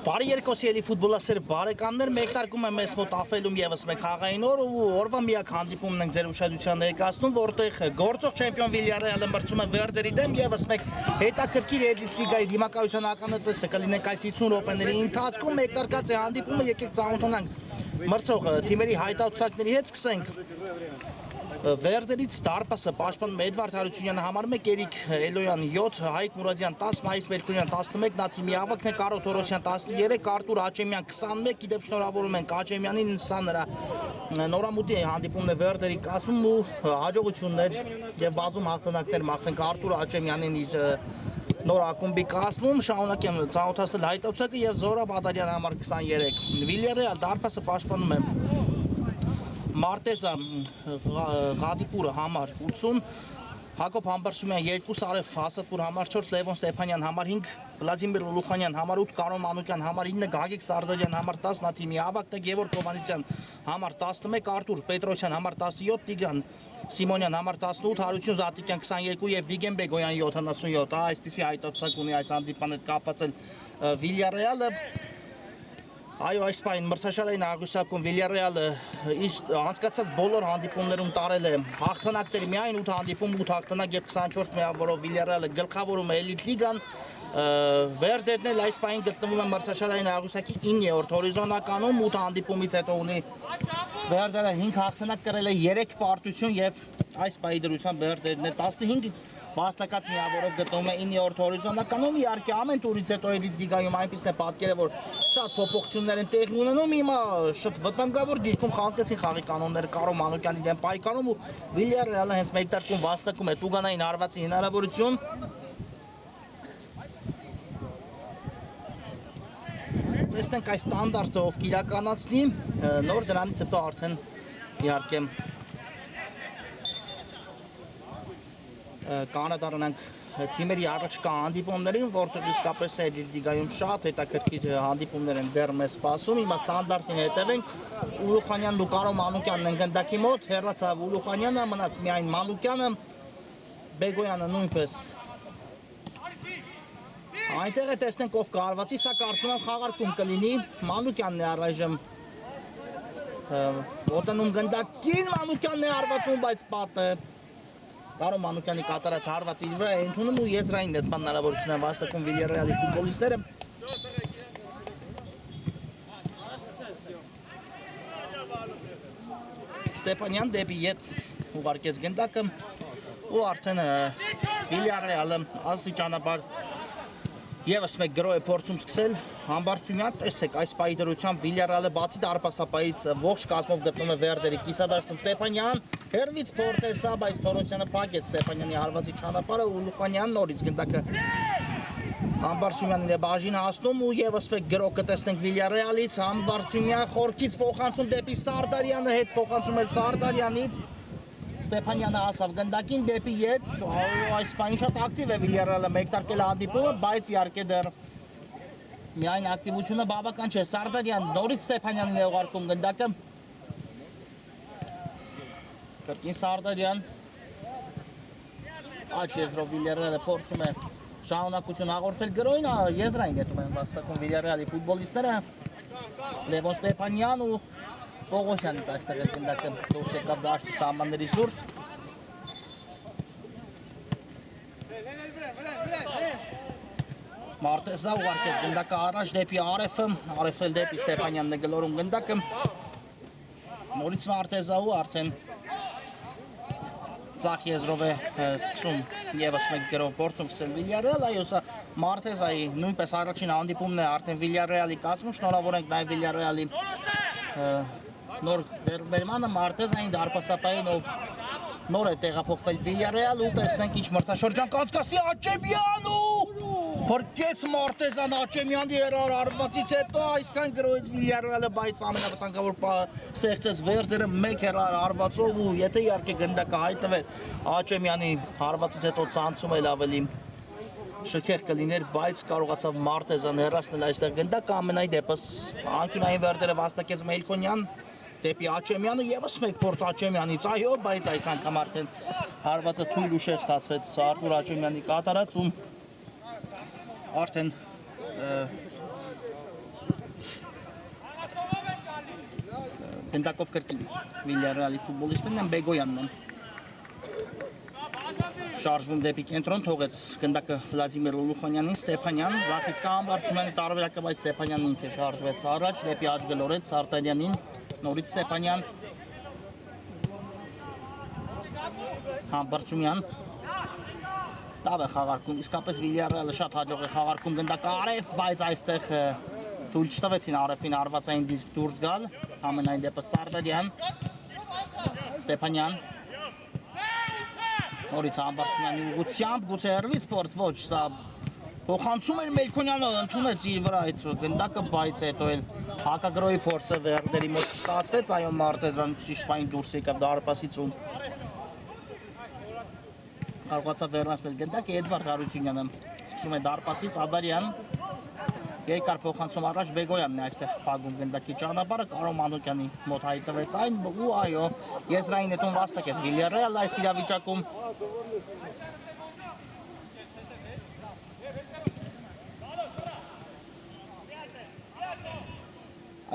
Բարի երկոսի ֆուտբոլասեր բարեկամներ, մեկնարկում եմ մեզ մոտ Աֆելում եւս մեկ խաղային օր ու օրվա միակ հանդիպումն ենք ձեր ուշադրության ներկայացնում, որտեղ գործող չեմպիոն Վիլյարեալը մրցում է Վերդերի դեմ եւս մեկ հետաքրքիր Էլիտ լիգայի դիմակայության ականատեսը կլինենք այս 50 րոպեների ընթացքում, մեկնարկած է հանդիպումը, եկեք ծանոթանանք մրցող թիմերի հայտարարությունների հետ, սկսենք Վերդերից դարպասը պաշտպանում Էդվարդ Հարությունյանը համարում է Էրիկ Էլոյան 7, Հայկ Մուրադյան 10, Մայիս Մերկուրյան 11, նա թիմի ավագն է, Կարո Թորոսյան 13, Արտուր Աճեմյան 21, իդեպ շնորհավորում ենք Աճեմյանին, սա նրա նորամուտի հանդիպումն է Վերդերի կազմում ու հաջողություններ եւ բազում հաղթանակներ մաղթենք Արտուր Աճեմյանին իր նոր ակումբի կազմում, շարունակեմ ծանոթացնել հայտարարությունը եւ Զորա Բադարյան համար 23, Վիլյարեալ դարպասը պաշտպանում է Մարտեզա Ղադիպուրը համար 80, Հակոբ Համբարձումյան 2, Արև Հասատպուր համար 4, Լևոն Ստեփանյան համար 5, Վլադիմիր Լուխանյան համար 8, Կարո Մանուկյան համար 9, Գագիկ Սարդարյան համար 10, նա թիմի ավագն է, Գևորգ Հովհաննիսյան համար 11, Արտուր Պետրոսյան համար 17, Տիգրան Սիմոնյան համար 18, Հարություն Զատիկյան 22 եւ Վիգեն Բեգոյան 77, այսպիսի հայտարարություն ունի այս հանդիպման հետ կապված Վիլյարեալը Այո, այս պայն մրցաշարային աղյուսակում Վիլյարեալը անցկացած բոլոր հանդիպումներում տարել է հաղթանակների միայն 8 հանդիպում, 8 հաղթանակ եւ 24 միավորով Վիլյարեալը գլխավորում է Էլիտ լիգան, Վերդերն էլ այս պայն գտնվում է մրցաշարային աղյուսակի 9-րդ հորիզոնականում, 8 հանդիպումից հետո ունի Վերդերը 5 հաղթանակ կրել է 3 պարտություն եւ այս պայի դրությամբ Վերդերն է 15 Մասնակաց միավորով գտնվում է 9-րդ հորիզոնականում, իհարկե ամեն տուրից հետո Էլիտ լիգայում այնպիսին է պատկերը, որ շատ փոփոխություններ են տեղի ունենում, հիմա շատ վտանգավոր դիրքում խախտեցին խաղի կանոնները Կարո Մանուկյանի դեմ պայքարում ու Վիլյարեալը հենց մեկտարկում վաստակում է տուգանային հարվածի հնարավորություն։ Տեսնենք այս ստանդարտը ով կիրականացնի, նոր դրանից հետո արդեն իհարկե կանադառնանք թիմերի առաջկա հանդիպումներին, որտեղ իսկապես Էլիտ լիգայում շատ հետաքրքիր հանդիպումներ են դեռ մեզ սպասում, հիմա ստանդարտին հետևենք, Ուլուխանյանն ու Կարո Մանուկյանն են գնդակի մոտ, հեռացավ Ուլուխանյանը, մնաց միայն Մանուկյանը, Բեգոյանը նույնպես այնտեղ է տեսնենք ով կարվածի, սա կարծում եմ խաղարկում կլինի, Մանուկյանն է առայժմ ոտնում գնդակին, Մանուկյանն է արվածում, բայց պատը Կարո Մանուկյանի կատարած հարվածի վրա է ընդունում ու եզրային նետման հնարավորություն են վաստակում Վիլյարեալի ֆուտբոլիստները։ Ստեփանյան դեպի ետ ուղարկեց գնդակը ու արդեն Վիլյարեալը աստիճանաբար Եվս մեկ գրո է փորձում սկսել Համբարձումյան, տեսեք այս պայի դրությամբ Վիլյարեալը բացի դարպասապայից ողջ կազմով գտնում է Վերդերի կիսադաշտում Ստեփանյան, հերվից փորձեր սա, բայց Թորոսյանը փակեց Ստեփանյանի հարվածի ճանապարհը ու Լուխանյանն նորից գնդակը Համբարձումյանին է բաժին հասնում ու եւս մեկ գրո կտեսնենք Վիլյարեալից, Համբարձումյան խորքից փոխանցում դեպի Սարդարյանը, հետ փոխանցում էլ Սարդարյանից Ստեփանյանը հասավ գնդակին դեպի ետ, այս պայն շատ ակտիվ է Վիլյարեալը մեկտարկել հանդիպումը, բայց իհարկե դեռ միայն ակտիվությունը բավական չէ, Սարդարյան նորից Ստեփանյանին է ուղարկում գնդակը, կրկին Սարդարյան, աչ եզրով Վիլյարեալը փորձում է շահունակություն հաղորդել գրոյն եզրային գետում են վաստակում Վիլյարեալի ֆուտբոլիստները Լևոն Ստեփանյան ու Պողոսյանից այստեղ է գնդակը դուրս եկավ դաշտի սահմաններից դուրս Մարտեսը ուղարկեց գնդակը առաջ դեպի Արեֆը Արեֆել դեպի Ստեփանյանն է գլորում գնդակը նորից Մարտեսը արդեն Ձախ եզրով է սկսում եւս մեկ գրով փորձում սկսել Վիլյարեալ, այո, սա Մարտեզայի նույնպես առաջին հանդիպումն է արդեն Վիլյարեալի կազմում, շնորհավորենք նաև Վիլյարեալի նոր ձեռքբերմանը Մարտեզային դարպասապային ով նոր է տեղափոխվել Վիլյարեալ ու տեսնենք ինչ մրցաշրջան կանցկացի Աչեմյանը Փրկեց Մարտեզան Աչեմյանի հերարարվածից հետո այսքան գրոյեց Վիլյարեալը, բայց ամենավտանգավոր ստեղծեց Վերդերը մեկ հերարարվածով ու եթե իհարկե գնդակը հայտնվեր Աչեմյանի հարվածից հետո ցանցում էլ ավելի շքեղ կլիներ, բայց կարողացավ Մարտեզան հեռացնել այստեղ գնդակը ամենայն դեպս անկյունային Վերդերը վաստակեց Մելքոնյան դեպի Աչեմյանը եւս մեկ փորձ Աչեմյանից, այո, բայց այս անգամ արդեն հարվածը թույլ ու շեղ ստացվեց Արտուր Աչեմյանի կատարած ու արդեն գնդակով կրկին Վիլյարեալի ֆուտբոլիստներն են Բեգոյանն են շարժվում դեպի կենտրոն թողեց գնդակը Վլադիմիր Լուխանյանին Ստեփանյան Զախից Կահամբարձումյանի տարբերակը բայց Ստեփանյանն ինքը շարժվեց առաջ դեպի աջ գլորեց Արտալյանին նորից Ստեփանյան Համբարձումյան Լավ է խաղարկում, իսկապես Վիլյարեալը շատ հաջող է խաղարկում գնդակը Արեֆ, բայց այստեղ թույլ չտվեցին Արեֆին հարվածային դուրս գալ, ամենայն դեպս Սարդարյան, Ստեփանյան, նորից Համբարձումյանի ուղղությամբ, գուցե հեռվից փորձ, ոչ, սա փոխանցում էր Մելքոնյանը, ընդունեց իր վրա այդ գնդակը, բայց հետո էլ հակագրոյի փորձը Վերդերի մոտ չստացվեց, այո Մարտեզան ճիշտ պահին դուրս եկավ դարպասից ու կարողացավ վերնացնել գնդակը Էդվարդ Հարությունյանը սկսում է դարպասից Ադարյան երկար փոխանցում առաջ Բեգոյանն է այստեղ փակում գնդակի ճանապարհը Կարո Մանուկյանի մոտ հայտնվեց այն ու այո եզրային հետուն վաստակեց Վիլյարեալ այս իրավիճակում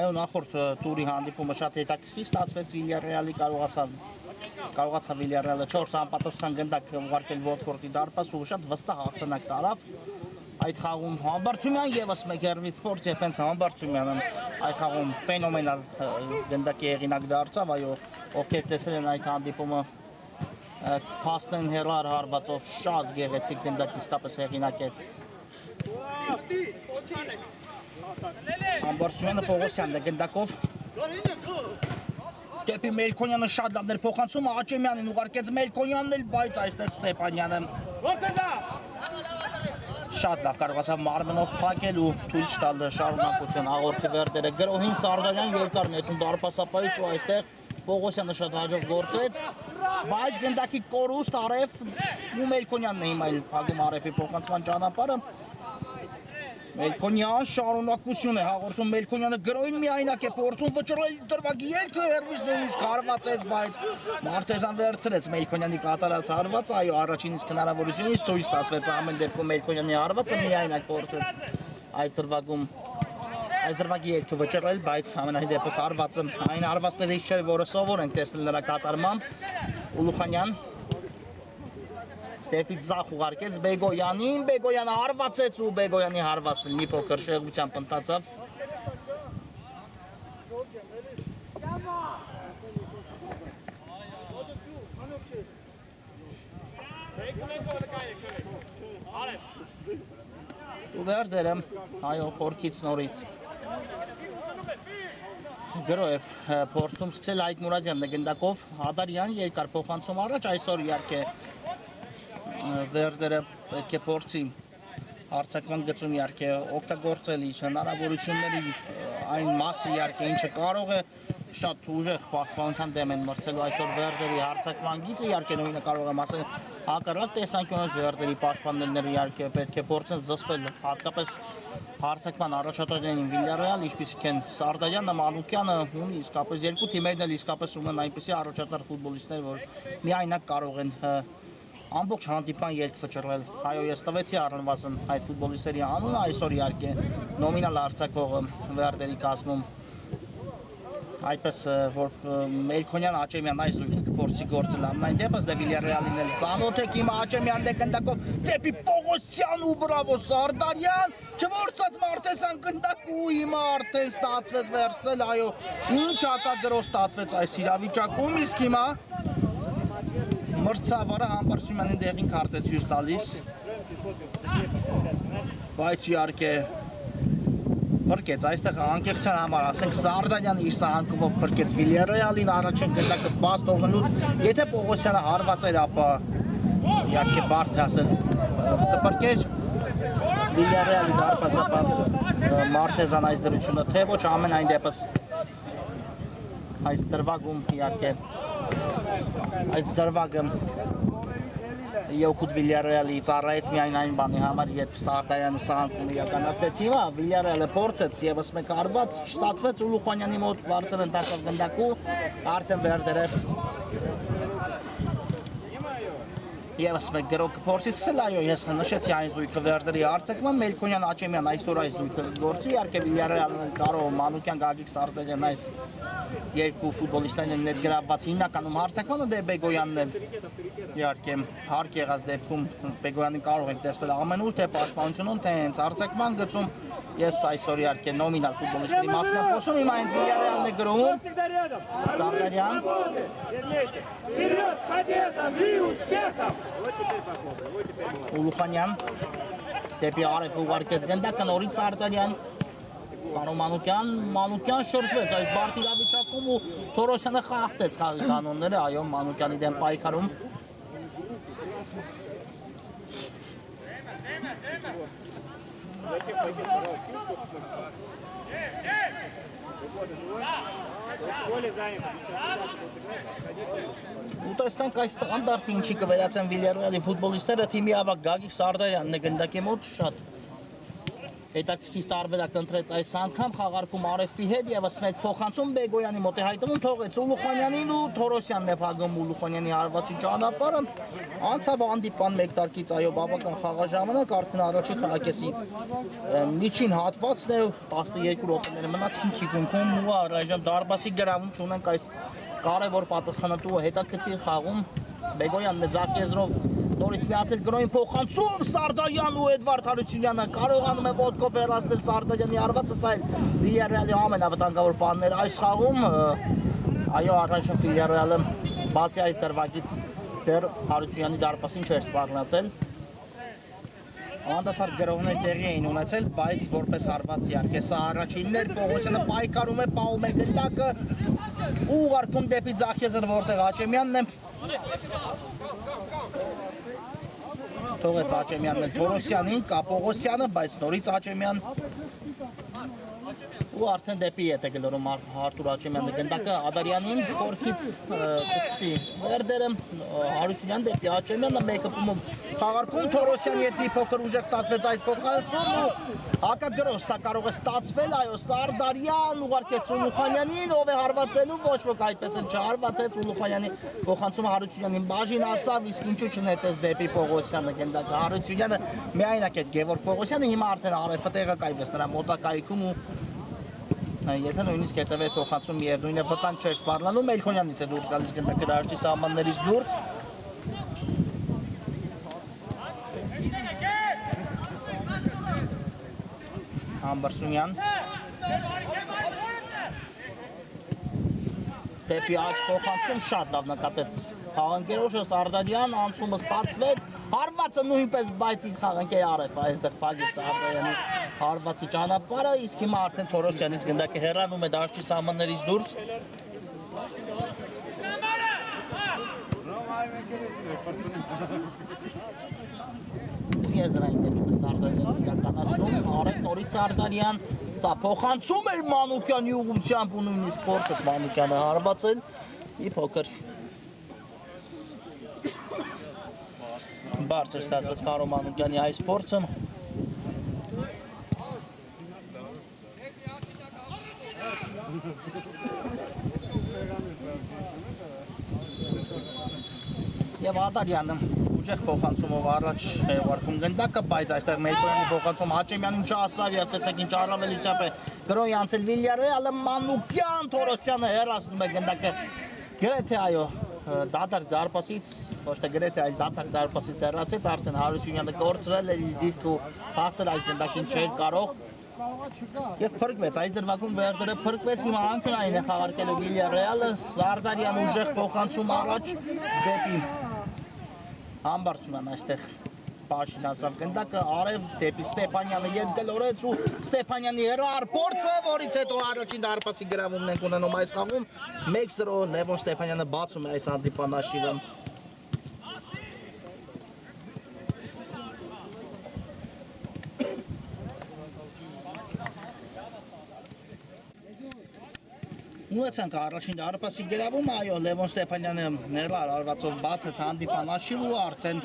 այո նախորդ տուրի հանդիպումը շատ հետաքրքիր ստացվեց Վիլյարեալի կարողացավ Վիլյարեալը 4 անպատասխան գնդակ ուղարկել Վոտֆորդի դարպաս ու շատ վստահ հաղթանակ տարավ այդ խաղում Համբարձումյան եւս մեկ հերվից սպորտ եւ հենց Համբարձումյանը այդ խաղում ֆենոմենալ գնդակի հեղինակ դարձավ այո ովքեր տեսել են այդ հանդիպումը փաստեն հերար հարվածով շատ գեղեցիկ գնդակ իսկապես հեղինակեց Համբարձումյանը Պողոսյանն է գնդակով Դեպի Մելքոնյանը շատ լավներ փոխանցում Աչեմյանին ուղարկեց Մելքոնյանն էլ, բայց այստեղ Ստեփանյանը շատ լավ կարողացավ մարմնով փակել ու թույլ չտալ շարունակություն հաղորդի Վերդերը գրոհին Սարդարյան երկար նետում դարպասապայից ու այստեղ Պողոսյանը շատ հաջող գործեց, բայց գնդակի կորուստ Արեֆ ու Մելքոնյանն է հիմա էլ փակում Արեֆի փոխանցման ճանապարհը Մելքոնյան շարունակություն է հաղորդում Մելքոնյանը գրոյին միայնակ է փորձում վճռել դրվագի ելքը հերվից նույնիսկ հարվածեց, բայց Մարտեզան վերցրեց Մելքոնյանի կատարած հարվածը, այո առաջին իսկ հնարավորությունից թույլ ստացվեց ամեն դեպքում Մելքոնյանի հարվածը միայնակ փորձեց այս դրվագի ելքը վճռել, բայց ամենայն դեպս հարվածը այն հարվածներից չէր, որը սովոր ենք տեսնել նրա կատարմամբ Ուլուխանյան Դեպի ձախ ուղարկեց Բեգոյանին, Բեգոյանը հարվածեց ու Բեգոյանի հարվածն մի փոքր շեղությամբ ընթացավ ու Վերդերը, այո, խորքից նորից գրո է փորձում սկսել Հայկ Մուրադյանն է գնդակով Ադարյան երկար փոխանցում առաջ այսօր իհարկե Վերդերը պետք է փորձի հարցակման գծում իհարկե օգտագործել իր հնարավորությունների այն մասը իհարկե ինչը կարող է շատ ուժեղ պահպանության դեմ են մրցելու այսօր Վերդերի հարցակման գիծը իհարկե նույնը կարող եմ ասել հակառակ տեսանկյունից Վերդերի պաշտպաններն իհարկե պետք է փորձեն զսպել հատկապես հարցակման առաջատարներին Վիլյարեալ ինչպիսիք են Սարդարյանը, Մանուկյանը ունի իսկապես երկու թիմերն էլ իսկապես ունեն այնպիսի առաջատար ֆուտբոլիստներ որ միայնակ կարող են ամբողջ հանդիպան ելք վճռել։ Այո, ես տվեցի առնվազն այդ ֆուտբոլիստերի անունը, այսօր իհարկե նոմինալ արձակողը Վերդերի կազմում այդպես որ Մելքոնյան Աճեմյան այս զույգը կփորձի գործել ամենայն դեպս դե Վիլյարեալին էլ ծանոթ եք հիմա Աճեմյանն է գնդակով դեպի Պողոսյան ու բրավո Սարդարյան չորսած Մարտեսյան գնդակու հիմա արդեն ստացվեց վերցնել այո ինչ ակագրով ստացվեց այս իրավիճակում իսկ հիմա մրցավարը Համբարձումյանին դեղին քարտեցյուց տալիս բայց իհարկե Բրկեց, այստեղ անկեղծության համար, ասենք Սարդարյանը իր սահանկումով բրկեց Վիլյարեալին առաջին գնդակը բաց թողնելուց, եթե Պողոսյանը հարված էր, ապա իհարկե բարդ է ասել կբրկեր Վիլյարեալի դարպասապան Մարտեզան այս դրությունը, թե ոչ ամենայն դեպս այս դրվագում իհարկե այս դրվագը Եոքուտ Վիլյարեալի ծառայեց միայն այն բանի համար, երբ Սարդարյանը սահանկում իրականացեց հիմա, Վիլյարեալը փորձեց եւս մեկ արված, չստացվեց Ուլուխանյանի մոտ բարձր ընթացավ գնդակու, արդեն Վերդերը եւս մեկ գրոք փորձի սկսել, այո, ես նշեցի այն զույգը Վերդերի արձակման, Մելքոնյան Աճեմյան այսօր այս զույգը գործի, իհարկե Վիլյարեալն էլ կարող Մանուկյան Գագիկ Սարդարյան այս երկու ֆուտբոլիստներն են ներգրավված հիմնականում հարձակմանը դե Բեգոյանն էլ իհարկե հարկ եղած դեպքում Բեգոյանին կարող եք տեսնել ամենուր թե պաշտպանությունում թե հենց հարձակման գծում ես այսօր իհարկե նոմինալ ֆուտբոլիստների մասին եմ խոսում հիմա հենց Վիլյարեալն է գրում Սարդարյան Ուլուխանյան դեպի արև ուղարկեց գնդակը նորից Սարդարյան Կանո Մանուկյան շրջվեց այս բարդ իրավիճակում ու Թորոսյանը խախտեց խաղի կանոնները, այո Մանուկյանի դեմ պայքարում ու տեսնենք այս ստանդարտը ինչի կվերածեն Վիլյարեալի ֆուտբոլիստները թիմի ավագ Գագիկ Սարդարյանն է գնդակի մոտ շատ հետաքրքիր տարբերակ ընտրեց այս անգամ խաղարկում Արեֆի հետ եւս մեկ փոխանցում Բեգոյանի մոտ է հայտնում թողեց Ուլուխանյանին ու Թորոսյանն է փակում Ուլուխանյանի հարվածի ճանապարհը անցավ հանդիպան մեկ տարկից այո բավական խաղաժամանակ արդեն առաջին խաղակեսի միջին հատվածն է 12 րոպեներ մնացին թիկունքում ու առայժմ դարբասի գրավում չունենք այս կարևոր պատասխանատու հետաքրքիր խաղում Բեգոյանն է ձախ եզրով նորից միացել գրոյին փոխանցում Սարդարյան ու Էդվարդ Հարությունյանը կարողանում է ոտքով հեռացնել Սարդարյանի հարվածը սա էլ Վիլյարեալի ամենավտանգավոր բանն էր այս խաղում այո առայժմ Վիլյարեալը բացի այս դրվագից դեռ Հարությունյանի դարպասին չէր սպառնացել անդադար գրոհներ տեղի էին ունեցել բայց որպես հարված իհարկե սա առաջինն էր Պողոսյանը պայքարում է պահում է գնդակը ու ուղարկում դեպի ձախ եզր որտեղ Աճեմյանն է Թողեց Աճեմյանն էլ Թորոսյանին, Կապողոսյանը, բայց նորից Աճեմյան ու արդեն դեպի ետ է գլորում Արտուր Աճեմյանը գնդակը Ադարյանին խորքից կսկսի Վերդերը Հարությունյան դեպի Աճեմյանը մեկը պումում խաղարկում Թորոսյանի հետ մի փոքր ուժեղ ստացվեց այս փոխանցում ու հակագրոհ սա կարող է ստացվել այո Սարդարյան ուղարկեց Ուլուխանյանին ով է հարվածելու ոչ ոք այդպես էլ չհարվածեց Ուլուխանյանի փոխանցումը Հարությունյանին բաժին ասավ իսկ ինչու չնետեց դեպի Պողոսյանը գնդակը Հարությունյանը միայնակ է Գևորգ Պողոսյանը հիմա արդեն արևը տեղակայվեց նրա մոտակայքում ու Եթե նույնիսկ հետևեր փոխանցում եւ նույնը վտանգ չէր սպառնալու Մելքոնյանից է դուրս գալիս գնդակը դաշտի սահմաններից դուրս Համբարձումյան Դեպի աջ փոխանցում շատ լավ նկատեց խաղընկերոջը Սարդարյան անցումը ստացվեց հարվածը նույնպես բայց իր խաղընկեր Արեֆ այստեղ փակեց Սարդարյանի հարվածի ճանապարհը իսկ հիմա արդեն Թորոսյանից գնդակը հեռանում է դաշտի սահմաններից դուրս Եզրային դեպի Սարդարյանը իրականացնում Արեֆ նորից Սարդարյան սա փոխանցում էր Մանուկյանի ուղղությամբ ու նույնիսկ փորձեց Մանուկյանը հարվածել ի փոքր բարձր ստացվեց Կարո Մանուկյանի այս փորձը Եվ Ադարյանը ուժեղ ուժեղ փոխանցումով առաջ ուղարկում գնդակը, բայց այստեղ Մելքոնյանի փոխանցում Հաչեմյանին չասավ եւ տեսեք ինչ առավելությամբ է Գրոյանցել Վիլյարեալը Մանուկյան Թորոսյանը հեռացնում է գնդակը գրեթե այո դատարկ դարպասից ոչ թե գրեթե այս դատարկ դարպասից հեռացեց արդեն Հարությունյանը կորցրել էր իր դիրքը հասնել այս գնդակին չէր կարող Եվ փրկվեց, այս դրվագում Վերդերը փրկվեց, հիմա անկյունային է խաղարկել Վիլյարեալը, Սարդարյան ուժեղ փոխանցում առաջ դեպի Համբարձումյան այստեղ Պաշին ասավ գնդակը, արև դեպի Ստեփանյանը ետ գլորեց ու Ստեփանյանի հերար փորձը, որից հետո առաջին դարպասի գրավումն ենք ունենում այս խաղում 1-0 Լևոն Ստեփանյանը բացում է այս հանդիպանաշիվը Ունեցանք առաջին դարպասի գրավում, այո, Լևոն Ստեփանյանը ներառ արվածով բացեց հանդիպանաշիվ ու արդեն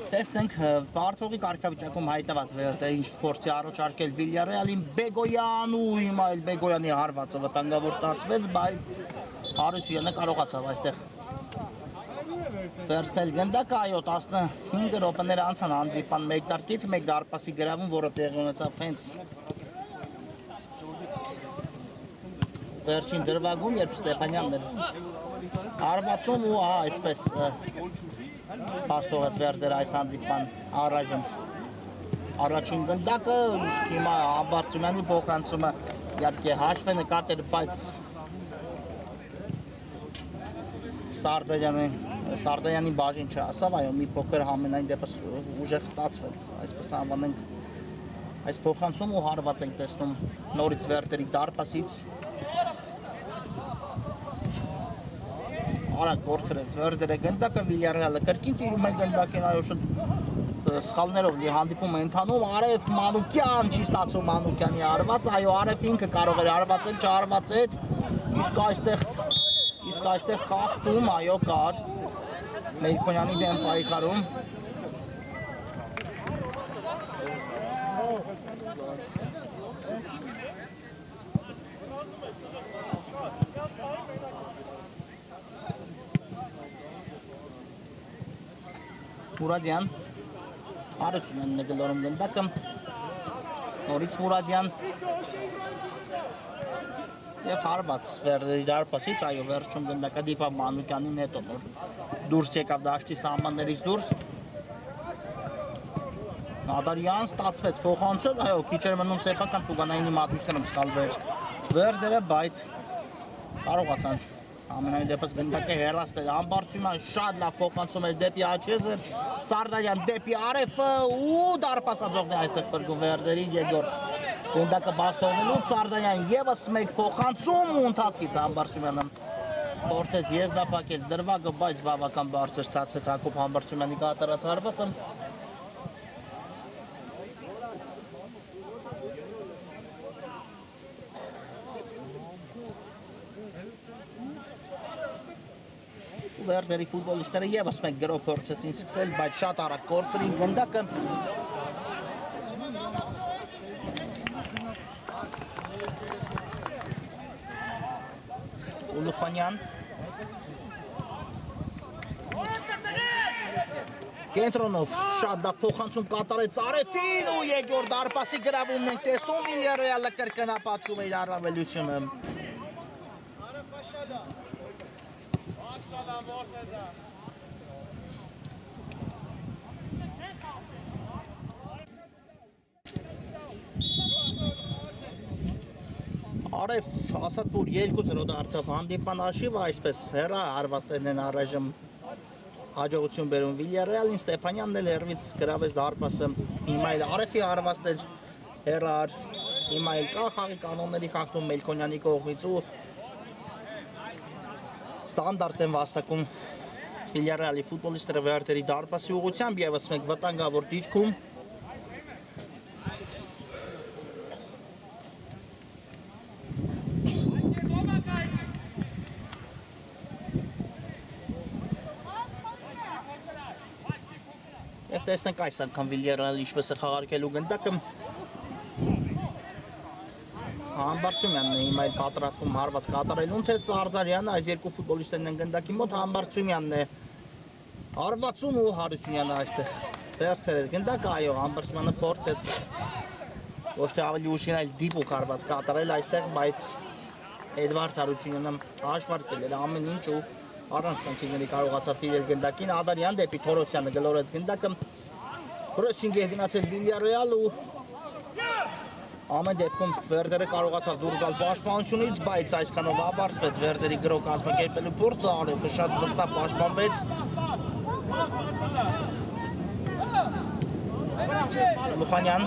տեսնենք Բարթողի կարգավիճակում հայտնված Վերդը ինչ փորձի առաջարկել Վիլյարեալին Բեգոյան ու հիմա էլ Բեգոյանի հարվածը վտանգավոր ստացվեց, բայց Հարությունյանը կարողացավ այստեղ վերցնել գնդակը, այո, 15 րոպեներ անցան հանդիպան մեկ դարկից, մեկ դարպասի գրավում, որը տեղի ունեցավ հենց վերջին դրվագում, երբ Ստեփանյանն էր արվածում ու այսպես հաստողեց Վերդերը այս հանդիպման առայժմ առաջին գնդակը, իսկ հիմա Համբարձումյանի փոխանցումը իհարկե հաշվ է նկատել, բայց Սարդարյանի բաժին չասավ, այո, մի փոքր համենայն դեպս ուժեղ ստացվեց, այսպես անվանենք այս փոխանցում ու հարված ենք տեսնում նորից Վերդերի դարպասից Արագ կորցրեց Վերդերը գնդակը, Վիլյարեալը կրկին տիրում է գնդակին, այո, շուտ սխալներով հանդիպում է ընթանում, Արև Մանուկյան, չի ստացվում Մանուկյանի արված, այո, Արև ինքը կարող էր արվածել, չարվածեց, իսկ այստեղ խախտում, այո, կար, Մելքոնյանի դեմ պայքարում, Մուրադյան, Հարությունյանն է գլորում գնդակը, նորից Մուրադյան և հարված Վերդերի դարպասից, այո վերջում գնդակը դիպավ Մանուկյանին հետո նոր դուրս եկավ դաշտի սահմաններից դուրս Նադարյան ստացվեց փոխանցել, այո քիչ էր մնում սեփական Տուգանայինի մատույցներում սխալվեր Վերդերը, բայց կարողացան Ամենայն դեպս գնդակը հեռացնել, Համբարձումյան շատ լավ փոխանցում էր դեպի Աչեզը, Սարդարյան դեպի Արեֆը ու դարպասաձողն է այստեղ փրկում Վերդերի երկրորդ գնդակը բաց թողնելուց, Սարդարյան ևս մեկ փոխանցում ու ընթացքից Համբարձումյանը փորձեց եզրափակել դրվագը, բայց բավական բարձր ստացվեց Հակոբ Համբարձումյանի կատարած հարվածը Վերդերի ֆուտբոլիստները ևս մեկ գրով փորձեցին սկսել, բայց շատ արագ կորցրին գնդակը Ուլուխանյան Կենտրոնով շատ լավ փոխանցում կատարեց Արեֆին ու երկրորդ դարպասի գրավումն ենք տեսնում Վիլյարեալը կրկնապատկում է իր առավելությունը Արև ասատպուր 2-0 դարձավ հանդիպան աշիվը, այսպես հեռա հարվածներն են առայժմ հաջողություն բերում Վիլյարեալին, Ստեփանյանն էլ հեռվից գրավեց դարպասը, հիմա էլ Արևի հարվածն էր հեռար, հիմա էլ կա խաղի կանոնների խախտում Մելքոնյանի կողմից ու ստանդարտ են վաստակում Վիլյարեալի ֆուտբոլիստները Վերդերի դարպասի ուղղությամբ ևս մեկ վտանգավոր դիրքում Եվ տեսնենք այս անգամ Վիլյարեալը ինչպես է խաղարկելու գնդակը Համբարձումյանն է հիմա էլ պատրաստվում հարված կատարելուն, թե Սարդարյանը, այս երկու ֆուտբոլիստներն են գնդակի մոտ, Համբարձումյանն է Հարվածում ու Հարությունյանը այստեղ վերցրեց գնդակ, այո, Ամբարձմյանը փորձեց ոչ թե ավելի ուշին այլ դիպուկ հարված կատարել այստեղ, բայց Էդվարդ Հարությունյանը հաշվարկել էր ամեն ինչ ու առանց խնդիրների կարողացավ տիրել գնդակին, Ադարյան դեպի Թորոսյանը գլորեց գնդակը, պրեսինգ է գնացել Վիլյարեալ ու ամեն դեպքում Վերդերը կարողացավ դուր գալ պաշտպանությունից, բայց այսքանով ավարտվեց Վերդերի գրող կազմակերպելու փորձը, Արևը շատ վստահ պաշտպանվեց Լուխանյան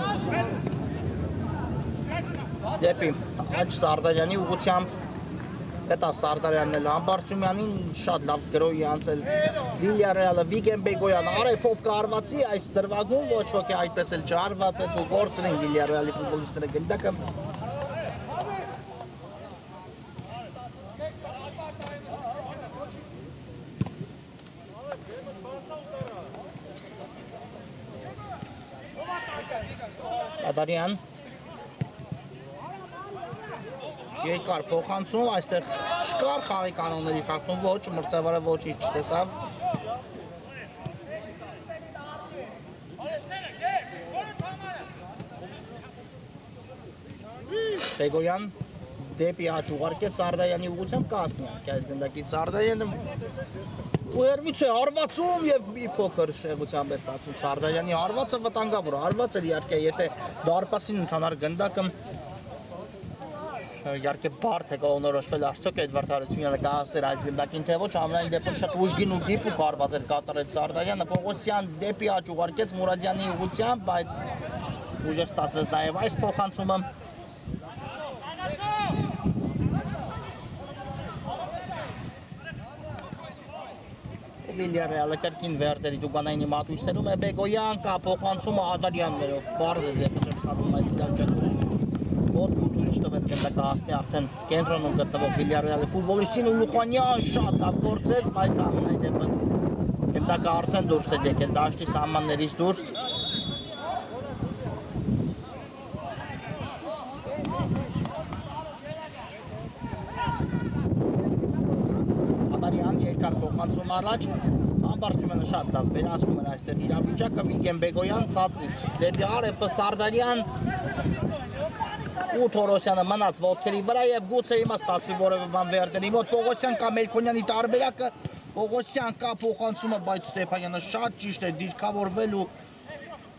դեպի Աջ Սարդարյանի ուղղությամբ գտավ Սարդարյանն էլ Ամբարձումյանին շատ լավ գրոհի անցել Վիլյարեալը Վիգեն Բեգոյանը արևով կարվածի այս դրվագում ոչ ոք այդպես էլ չարվածեց ու գործել են Վիլյարեալի ֆուտբոլիստները գնդակը Ադարյան երկար փոխանցում, այստեղ չկար խաղի կանոնների խախտում, ոչ, մրցավարը ոչինչ չտեսավ Բեգոյան դեպի աջ ուղարկեց Սարդարյանի ուղղությամբ կասնի այս գնդակի Սարդարյանը ու երևից է հարվածում և մի փոքր շեղությամբ է ստացվում Սարդարյանի հարվածը վտանգավոր հարված էր իհարկե եթե դարպասին ընդհանար գնդակը իհարկե բարդ է կողմնորոշվել արդյոք Էդվարդ Հարությունյանը կհասեր այս գնդակին թե ոչ ամենայն դեպքում շատ ուժգին ու դիպուկ հարված էր կատարել Սարդարյանը Պողոսյան դեպի աջ ուղարկեց Մուրադյանի ուղղությամբ բայց ուժեղ ստացվեց նաև այս փոխանցումը Վիլյարեալը կրկին Վերդերի դուգանայինի մատույցներում է Բեգոյան կա փոխանցումը Ադարյաններով բարձեց եթե չեմ սխալվում այս իրավիճակում մոտ ու թույլ չտվեց գնդակը հասնի արդեն կենտրոնում գտնվող Վիլյարեալի ֆուտբոլիստին ու Լուխանյան շատ լավ գործեց բայց ամենայն դեպս գնդակը արդեն դուրս էր եկել դաշտի սահմաններից դուրս Ադարյան երկար փոխանցում առաջ Ամբարձումյանը շատ լավ վերահսկում էր այստեղ իրավիճակը Վիգեն Բեգոյան ցածից դեպի արևը Սարդարյան ու Թորոսյանը մնաց ոտքերի վրա և գուցե հիմա ստացվի որևէ բան Վերդերի մոտ Պողոսյան կա Մելքոնյանի տարբերակը Պողոսյան կա փոխանցումը բայց Ստեփանյանը շատ ճիշտ է դիրքավորվել ու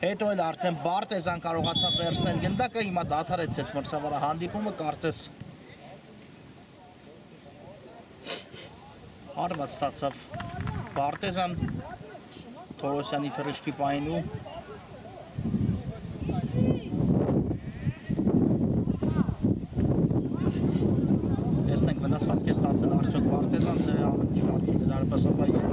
հետո էլ արդեն Բարտեզան կարողացավ վերցնել գնդակը հիմա դադարեցեց մրցավարը հանդիպումը կարծես հարված ստացավ Բարտեզան Թորոսյանի թռիչքի պահին ու տեսնենք վնասվածք է ստացել արդյոք Բարտեզան թե ամեն ինչ կարգի է դարպասապայի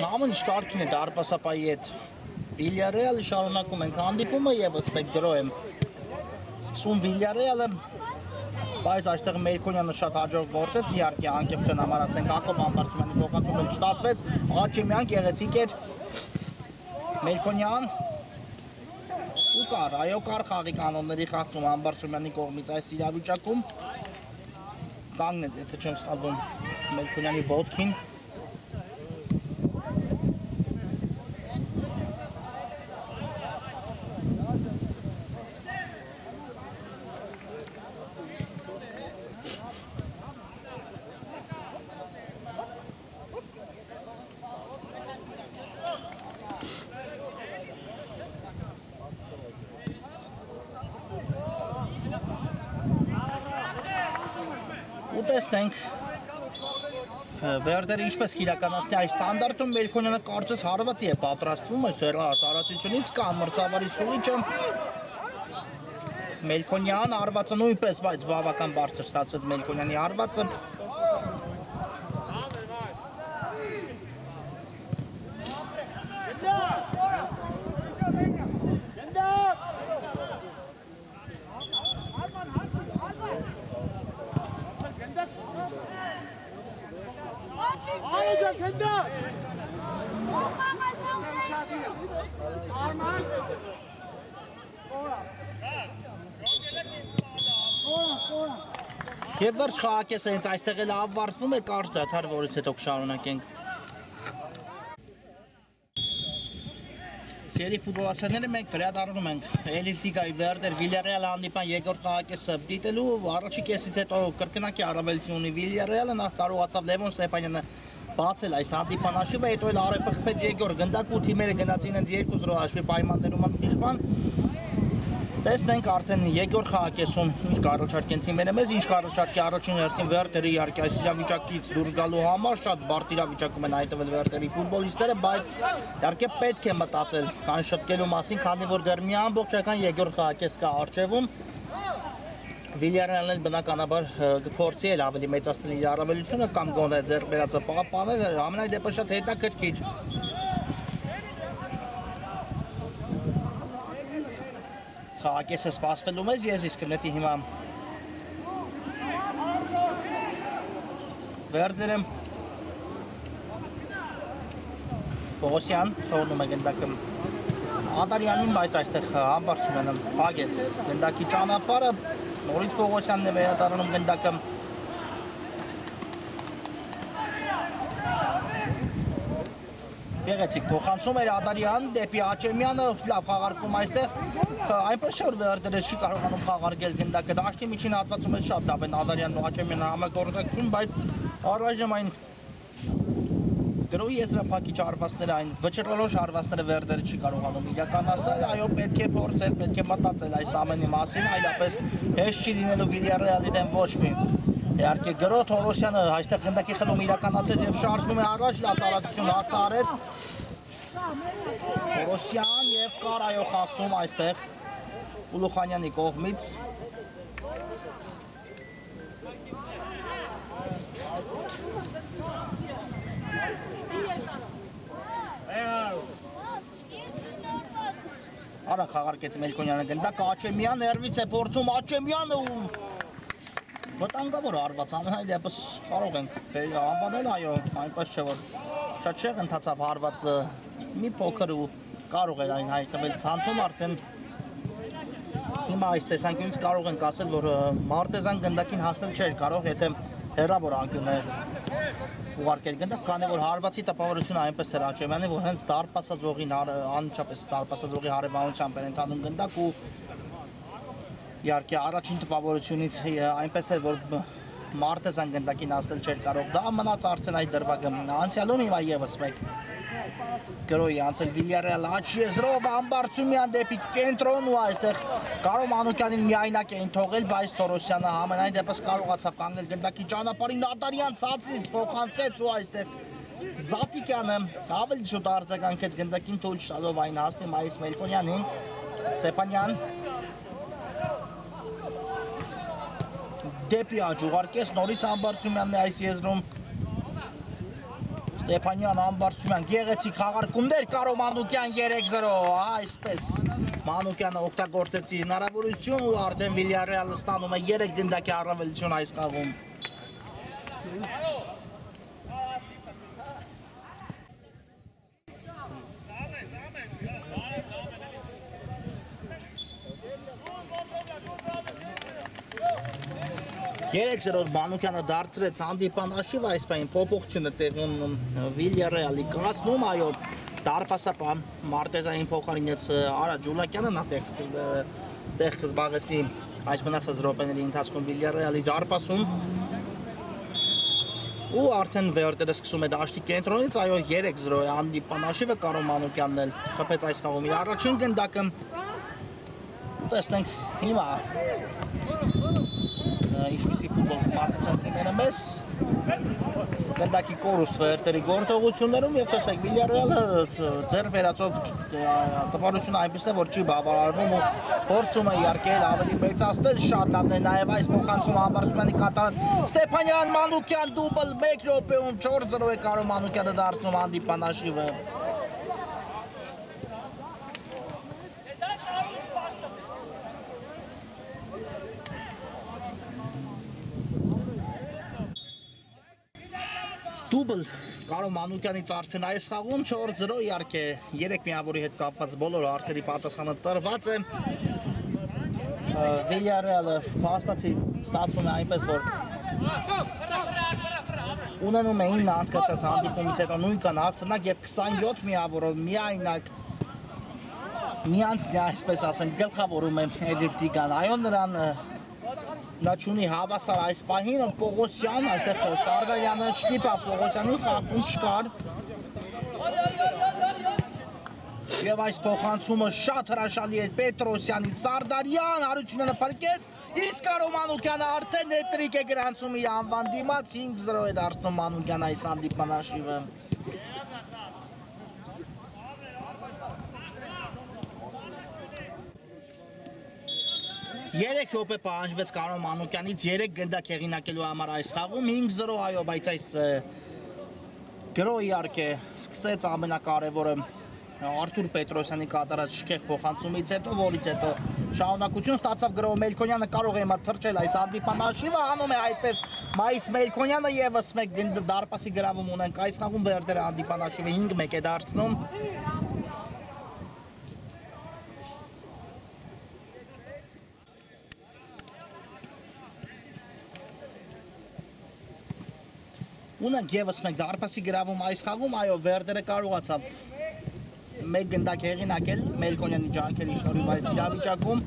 Ամեն ինչ կարգին է դարպասապայի հետ Villarreal-ը շարունակում ենք հանդիպումը եւս պետք գրո եմ սկսում Villarreal-ը բայց այստեղ Մելքոնյանը շատ հաջող գործեց իհարկե անկեղծության համար ասենք Հակոբ Ամբարձումյանի փոխանցումը չստացվեց Աղաջեմյան գեղեցիկ էր Մելքոնյան ու կար խաղի կանոնների խախտում Ամբարձումյանի կողմից այս իրավիճակում կանգնեց եթե չեմ սխալվում Մելքոնյանի ոտքին տեսնենք Վերդերը ինչպես կիրականացնի այս ստանդարտում Մելքոնյանը կարծես հարվածի է պատրաստվում այս տարածությունից կա մրցավարի սուղիչը Մելքոնյան հարվածը նույնպես բայց բավական բարձր ստացվեց Մելքոնյանի հարվածը Եվ վերջ խաղակեսը հենց այստեղ էլ ավարտվում է կարճ դադար, որից հետո կշարունակենք։ Սիրելի ֆուտբոլասերները մենք վերադառնում ենք Էլիտիկայի Վերդեր Villarreal հանդիպան երկրորդ խաղակեսը դիտելու առաջի կեսից հետո կրկնակի առավելություն ունի Villarreal-ը նախ կարողացավ Լևոն Ստեփանյանը բացել այս հանդիպան հաշիվը հետո էլ արև խփեց երկրորդ գնդակ ու թիմերը գնացին հենց 2-0 հաշվի պայմաններում ընդմիջման Տեսնենք արդեն երկրորդ խաղակեսում ինչ կառաջարկեն թիմերը մեզ, ինչ կառաջարկի առաջին հերթին Վերդերը իհարկե այս իրավիճակից դուրս գալու համար շատ բարդ իրավիճակում են հայտնվել Վերդերի ֆուտբոլիստները, բայց իհարկե պետք է մտածել կան շտկելու մասին, քանի որ դեռ մի ամբողջական երկրորդ խաղակես կա առջևում։ Villarreal-ն բնականաբար կփորձի էլ ավելի մեծացնել իր առավելությունը կամ գոնե ձեռք բերածը պահպանել, ամենայն դեպս շատ հետաքրքիր Խաղակեսը սպասվելու մեզ, ես իսկ նետի հիմա Վերդերը Պողոսյան թողնում է գնդակը Ադարյանին, բայց այստեղ Ամբարձումյանը փակեց գնդակի ճանապարհը, նորից Պողոսյանն է վերադառնում գնդակը Գեղեցիկ փոխանցում էր Ադարյան դեպի Աչեմյանը, լավ խաղարկում այստեղ այնպես չէ որ Վերդերը չի կարողանում խաղարկել գնդակը, դաշտի միջին հատվածում էլ շատ լավ են Ադարյանն ու Աչեմյանը համագործակցում, բայց առայժմ այն դրոյի եզրափակիչ հարվածները, այն վճռորոշ հարվածները Վերդերը չի կարողանում իրականացնել, այո պետք է փորձել, պետք է մտածել այս ամենի մասին, այլապես հեշտ չի լինելու Villarreal-ի դեմ ոչ մի Իհարկե Գրո Թորոսյանը այստեղ գնդակի խլում իրականացեց եւ շարժվում է առաջ, լավ տարածություն արտարեց Թորոսյան եւ Կարայո խախտում այստեղ Ուլուխանյանի կողմից Արա խաղարկեց Մելքոնյանը գնդակ Աչեմյան ներվից է փորձում Աչեմյանը ու Վտանգավոր հարված ամենայն դեպս կարող ենք անվանել, այո, այնպես չէ որ շատ շեղ ընթացավ հարվածը մի փոքր ու կարող է այն հայտնվել ցանցում արդեն հիմա այս տեսանկյունից կարող ենք ասել, որ Մարտեզան գնդակին հասնել չէր կարող, եթե հեռավոր անկյուն է ուղարկել գնդակ, քանի որ հարվածի տպավորությունը այնպես էր Աչեմյանի, որ հենց դարպասաձողին անմիջապես դարպասաձողի հարևանությամբ էր ընկնում գնդակ ու Իհարկե առաջին տպավորությունից այնպես էր որ Մարտեզան գնդակին հասնել չէր կարող դա մնաց արդեն այդ դրվագը անցյալում հիմա եւս մեկ գրոյի անցել Villarreal աչ եզրով Ամբարձումյան դեպի կենտրոն ու այստեղ Կարո Մանուկյանին միայնակ էին թողել բայց Թորոսյանը համենայն դեպս կարողացավ կանգնել գնդակի ճանապարհին Ադարյան ցածից փոխանցեց ու այստեղ Զատիկյանը ավելի շուտ արձագանքեց գնդակին թույլ տալով այն հասնի Մայիս Մելքոնյանին Ստեփանյան Դեպի աջ ուղարկեց նորից Ամբարձումյանն է այս եզրում Ստեփանյան, Ամբարձումյան, գեղեցիկ խաղարկումներ, Կարո Մանուկյան 3-0, այսպես Մանուկյանը օգտագործեց հնարավորություն ու արդեն Վիլյարեալը ստանում է 3 գնդակի առավելություն այս խաղում։ Երեք զրոտ Մանուկյանը դարձրեց հանդիպան աշիվ այս պայն փոփոխությունը տեղի ունենում Վիլյարեալի կազմում, այո, դարպասապան Մարտեզային փոխարինեց Արա Ջուլակյանը, նա տեղ կզբաղեցնի այս մնացած րոպեների ընթացքում Վիլյարեալի դարպասում ու արդեն Վերդերը սկսում է դաշտի կենտրոնից, այո 3-0 է հանդիպան աշիվը, Կարո Մանուկյանն էլ խփեց այս խաղում իր առաջին գնդակը, տեսնենք հիմա ինչպիսի ֆուտբոլ կմատուցեն թիմերը մեզ գնդակի կորուստ Վերդերի գործողություններում և տեսեք Վիլյարեալը ձեռ վերածով տպարությունը այնպես է, որ չի բավարարվում ու փորձում է իհարկե ավելի մեծացնել, շատ լավն է նաև այս փոխանցումը Ամբարձումյանի կատարած Ստեփանյան Մանուկյան դուբլ 1 րոպեում 4-0 է Կարո Մանուկյանը դարձնում հանդիպան աշիվը։ Դուբլ Կարո Մանուկյանից արդեն այս խաղում 4-0 իհարկե 3 միավորի հետ կապված բոլոր հարցերի պատասխանը տրված է։ Վիլյարեալը փաստացի ստացվում է այնպես, որ ունենում է 9 անցկացած հանդիպումից հետո նույնքան հաղթանակ եւ 27 միավորով միայնակ միանցնի այսպես ասենք գլխավորում է Էլիտիգան, այո նրան նա չունի հավասար այս պահին, Պողոսյան, այստեղ Սարդարյանը չնիպա Պողոսյանի խաղում չկար և այս փոխանցումը շատ հրաշալի էր Պետրոսյանից Սարդարյան, Հարությունյանը փրկեց, իսկ Կարո Մանուկյանը արդեն հետրիկ է գրանցում իր անվան դիմաց 5-0 է դարձնում Մանուկյան այս հանդիպման աշիվը։ 3 րոպե պահանջվեց Կարո Մանուկյանից 3 գնդակ հեղինակելու համար այս խաղում 5-0 այո, բայց այս գրո իհարկե սկսեց ամենակարևորը Արթուր Պետրոսյանի կատարած շքեղ փոխանցումից հետո, որից հետո շարունակություն ստացավ գրո Մելքոնյանը կարող է հիմա թռչել այս հանդիպան աշիվը, անում է այդպես Մայիս Մելքոնյանը եւս մեկ դարպասի գրավում ունենք այս խաղում Վերդերը հանդիպան աշիվը 5-1 է դարձնում։ Ունենք եւս մեկ դարպասի գրավում այս խաղում, այո, Վերդերը կարողացավ մեկ գնդակ հեղինակել Մելքոնյանի ջանքերի շնորհիվ այս իրավիճակում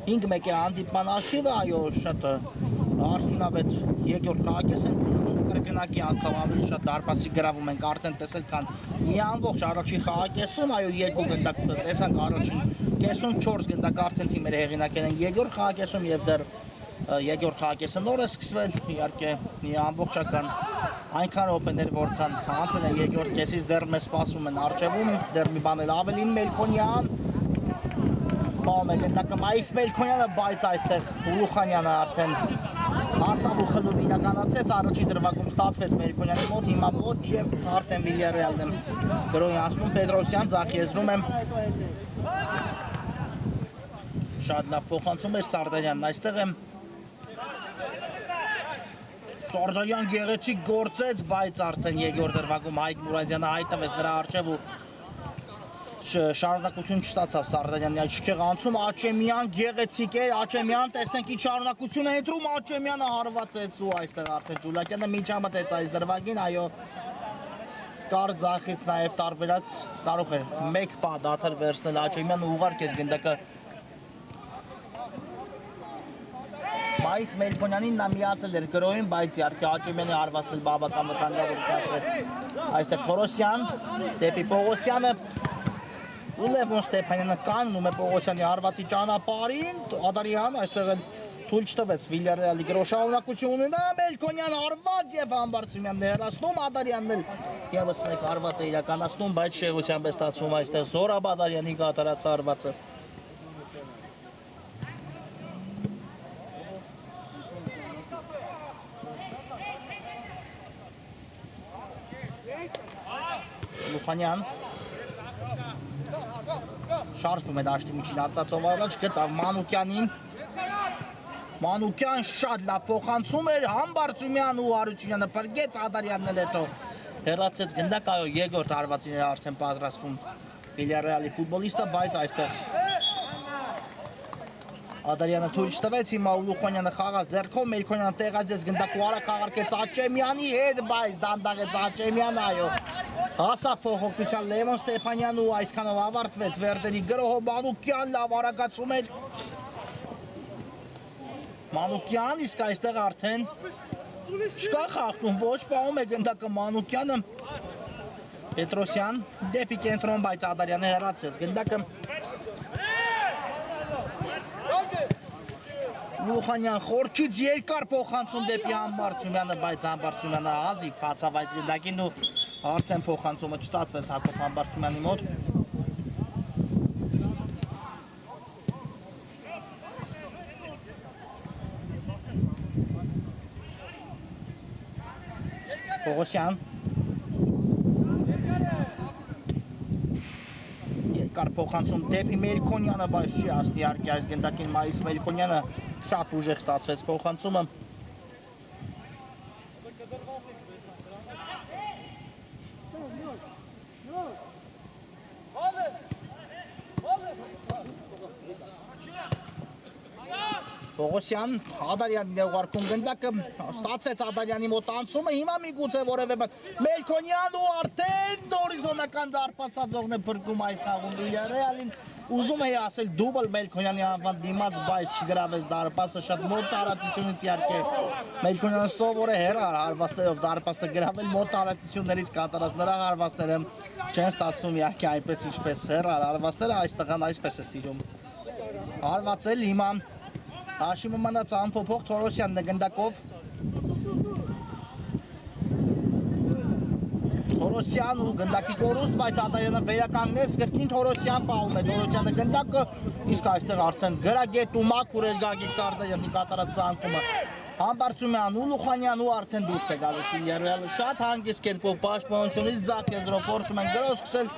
5-1 է հանդիպման աշիվը, այո, շատ արդյունավետ երկրորդ խաղակես են կրկնակի անգամ ավելի շատ դարպասի գրավում ենք արդեն տեսել, քան մի ամբողջ առաջին խաղակեսում, այո, 2 գնդակ տեսանք առաջին կեսում 4 գնդակ արդեն թիմերը հեղինակել են երկրորդ խաղակեսում եւ դեռ երկրորդ խաղակեսը նոր է սկսվել, իհարկե մի ամբողջական այնքան րոպեներ, որքան անցել են երկրորդ կեսից դեռ մեզ սպասում են առջևում, դեռ մի բան էլ ավելին Մելքոնյան, պահում է գնդակը Մայիս Մելքոնյանը, բայց այստեղ Ուլուխանյանը արդեն հասավ ու խլում իրականացեց, առաջի դրվագում ստացվեց Մելքոնյանի մոտ, հիմա ոչ եւ արդեն Վիլյարեալն է գրոյի անցնում Պետրոսյան, ձախ եզրում է շատ լավ փոխանցում էր Սարդարյանն այստեղ է Սարդարյան գեղեցիկ գործեց, բայց արդեն երկրորդ դրվագում Հայկ Մուրադյանը հայտնվեց նրա առջև ու շարունակություն չստացավ Սարդարյանի այդ շքեղ անցում, Աչեմյան գեղեցիկ էր, Աչեմյան տեսնենք ինչ շարունակություն է ընտրում, Աչեմյանը հարվածեց ու այստեղ արդեն Ջուլակյանը միջամտեց այս դրվագին, այո կար ձախից նաև տարբերակ կարող էր մեկ պահ դադար վերցնել Աչեմյանը ուղարկել գնդակը Մայիս Մելքոնյանին նա միացել էր գրոյին, բայց իհարկե Աչեմյանի հարվածն էլ բավական վտանգավոր ստացվեց այստեղ Խորոսյան, դեպի Պողոսյանը ու Լևոն Ստեփանյանը կանգնում է Պողոսյանի հարվածի ճանապարհին, Ադարյան այստեղ էլ թույլ չտվեց Վիլյարեալի գրո շարունակություն ունենա, Մելքոնյան հարված եւ Ամբարձումյանն է հեռացնում, Ադարյանն էլ եւս մեկ հարված է իրականացնում, բայց շեղությամբ է ստացվում այստեղ Զորաբ Ադարյանի կատարած հարվածը Լուխանյան շարժվում է դաշտի միջին հատվածով առաջ գտավ Մանուկյանին Մանուկյան շատ լավ փոխանցում էր Համբարձումյան ու Արությունյանը փրկեց Ադարյանն էլ հետո հեռացեց գնդակ այո երկրորդ հարվածին էր արդեն պատրաստվում Վիլյարեալի ֆուտբոլիստը բայց այստեղ Ադարյանը թույլ չտվեց հիմա Լուխանյանը խաղաց ձեռքով Մելքոնյանը տեղացեց գնդակու արագ խաղարկեց Աչեմյանի հետ բայց դանդաղեց Աչեմյանը այո հասավ փոխօգնության Լևոն Ստեփանյանն ու այսքանով ավարտվեց Վերդերի գրոհով Մանուկյան լավ արագացում էր Մանուկյան իսկ այստեղ արդեն չկա խախտում ոչ պահում է գնդակը Մանուկյանը Պետրոսյան դեպի կենտրոն բայց Ադարյանը հեռացեց գնդակը Լուխանյան խորքից երկար փոխանցում դեպի Համբարձումյանը բայց Համբարձումյանը հազիվ ֆացավ այս գնդակին ու արդեն փոխանցումը չստացվեց Հակոբ Համբարձումյանի մոտ Պողոսյան երկար փոխանցում դեպի Մելքոնյանը բայց չի հասնի իհարկե այս գնդակին Մայիս Մելքոնյանը շատ ուժեղ ստացվեց փոխանցումը Պողոսյան Ադարյանին է ուղարկում գնդակը ստացվեց Ադարյանի մոտ անցումը հիմա միգուցե որևէ բան Մելքոնյան ու արդեն հորիզոնական դարպասածողն է փրկում այս խաղում Վիլյարեալին ուզում էի ասել դուբլ Մելքոնյանի անվան դիմաց բայց չգրավեց դարպասը շատ մոտ տարածությունից իհարկե Մելքոնյանը սովոր է հեռար հարվածներով դարպասը գրավել մոտ տարածություններից կատարած նրա հարվածները չեն ստացվում իհարկե այնպես ինչպես հեռար հարվածները այս տղան այսպես է սիրում հարվածել հիմա Հաշիմը մնաց անփոփոխ Թորոսյանն է գնդակով Թորոսյան ու գնդակի կորուստ բայց Ադարյանը վերականգնեց կրկին Թորոսյան պահում է Թորոսյանը գնդակը իսկ այստեղ արդեն գրագետ ու մաքուր էր Գագիկ Սարդարյանի կատարած ցանկումը Համբարձումյան ու Լուխանյան ու արդեն դուրս է գալիս Վիլյարեալը շատ հանգիստ կերպով պաշտպանությունից ձախ եզրով փորձում են գրոհ սկսել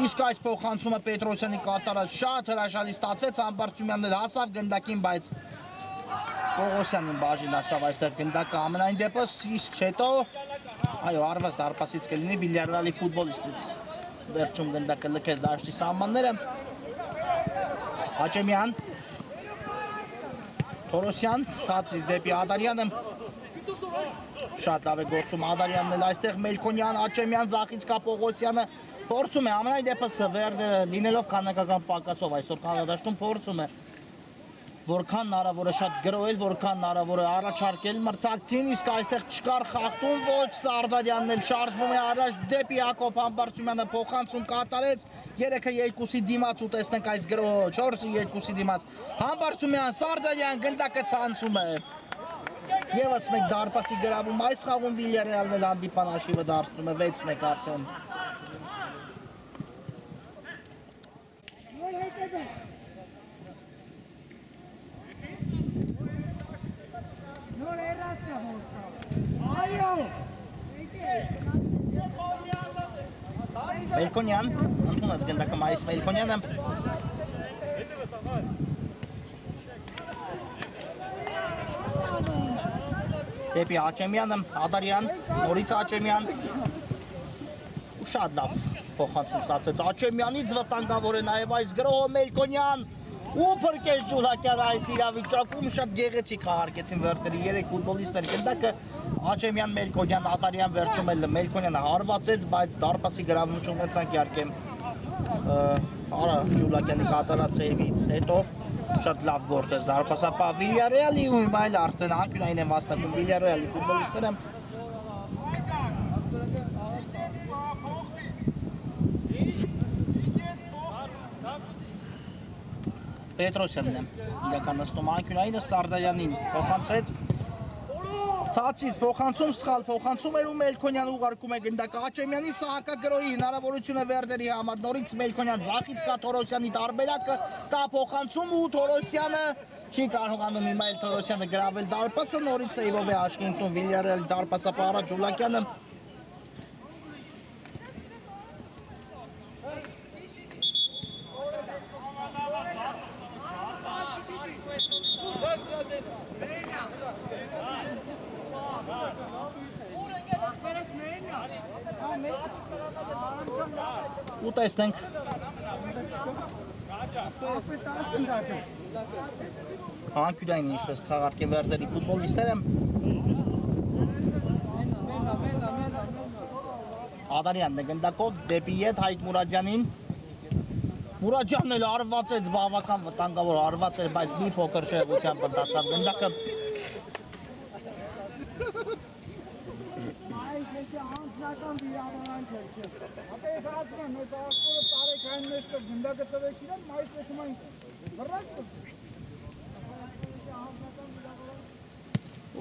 իսկ այս փոխանցումը Պետրոսյանի կատարած շատ հրաշալի ստացվեց Համբարձումյանն էլ հասավ գնդակին բայց Պողոսյանին բաժին ասավ այստեղ գնդակը ամենայն դեպս իսկ հետո այո արված դարպասից կլինի Վիլյարեալի ֆուտբոլիստից վերջում գնդակը լքեց դաշտի սահմանները Աչեմյան Թորոսյան սացից դեպի Ադարյանը շատ լավ է գործում Ադարյանն էլ այստեղ Մելքոնյան Աչեմյան ձախից կա Պողոսյանը փորձում է ամենայն դեպս Վերդը լինելով քանակական պակասով այսօր խաղադաշտում փորձում է որքան հնարավոր է շատ գրոհել, որքան հնարավոր է առաջարկել մրցակցին, իսկ այստեղ չկար խախտում, ոչ Սարդարյանն էլ շարժվում է առաջ դեպի Հակոբ Համբարձումյանը փոխանցում կատարեց, 3-2-ի դիմաց ու տեսնենք այս գրոհը 4-2-ի դիմաց Համբարձումյան, Սարդարյան գնդակը ցանցում է Եվս մեկ դարպասի գրավում այս խաղում Վիլյարեալն էլ հանդիպան հաշիվը դարձնում է 6-1 արդեն Մելքոնյան, ընդունեց գնդակը Մայիս Մելքոնյանը Դեպի Աչեմյանը, Ադարյան, նորից Աչեմյան ու շատ լավ փոխանցում ստացվեց Աչեմյանից վտանգավոր է նաև այս գրոհը Մելքոնյան ու փրկեց Ջուլակյանը այս իրավիճակում շատ գեղեցիկ խաղարկեցին Վերդերի 3 ֆուտբոլիստներ գնդակը Աչեմյան, Մելքոնյան, Ադարյան վերջում էլ Մելքոնյանը հարվածեց, բայց դարպասի գրավում չունեցանք իհարկե Արա Ջուլակյանի կատարած սեյվից հետո շատ լավ գործեց դարպասապահ Վիլյարեալի ու հիմա էլ արդեն անկյունային են վաստակում Վիլյարեալի ֆուտբոլիստները Պետրոսյանն է իրականացնում անկյունայինը Սարդարյանին փոխանցեց Ցածից փոխանցում սխալ փոխանցում էր ու Մելքոնյան ուղարկում է գնդակը Աչեմյանի սահակագրոհի հնարավորությունը Վերդերի համար նորից Մելքոնյան ձախից կա Թորոսյանի տարբերակը կա փոխանցում ու Թորոսյանը չի կարողանում հիմա էլ Թորոսյանը գրավել դարպասը նորից սեյվով է աշխի ընկնում Վիլյարեալի դարպասապահ Ջուլակյանը Ու տեսնենք Անկյունային ինչպես քաղաքի վերդերի ֆուտբոլիստերը Ադարյանն է գնդակով դեպի ետ Հայկ Մուրադյանին Մուրադյանն էլ արվածեց բավական վտանգավոր արված էր, բայց մի փոքր շեղությամբ մտածավ գնդակը Անձնական վիրավորանք էր քեզ։ Ապա ես ասում եմ, ես աղբորը տարեքային մեջ կը գնդակը տվեք իրեն, մայիս տեքում այն վրացած է։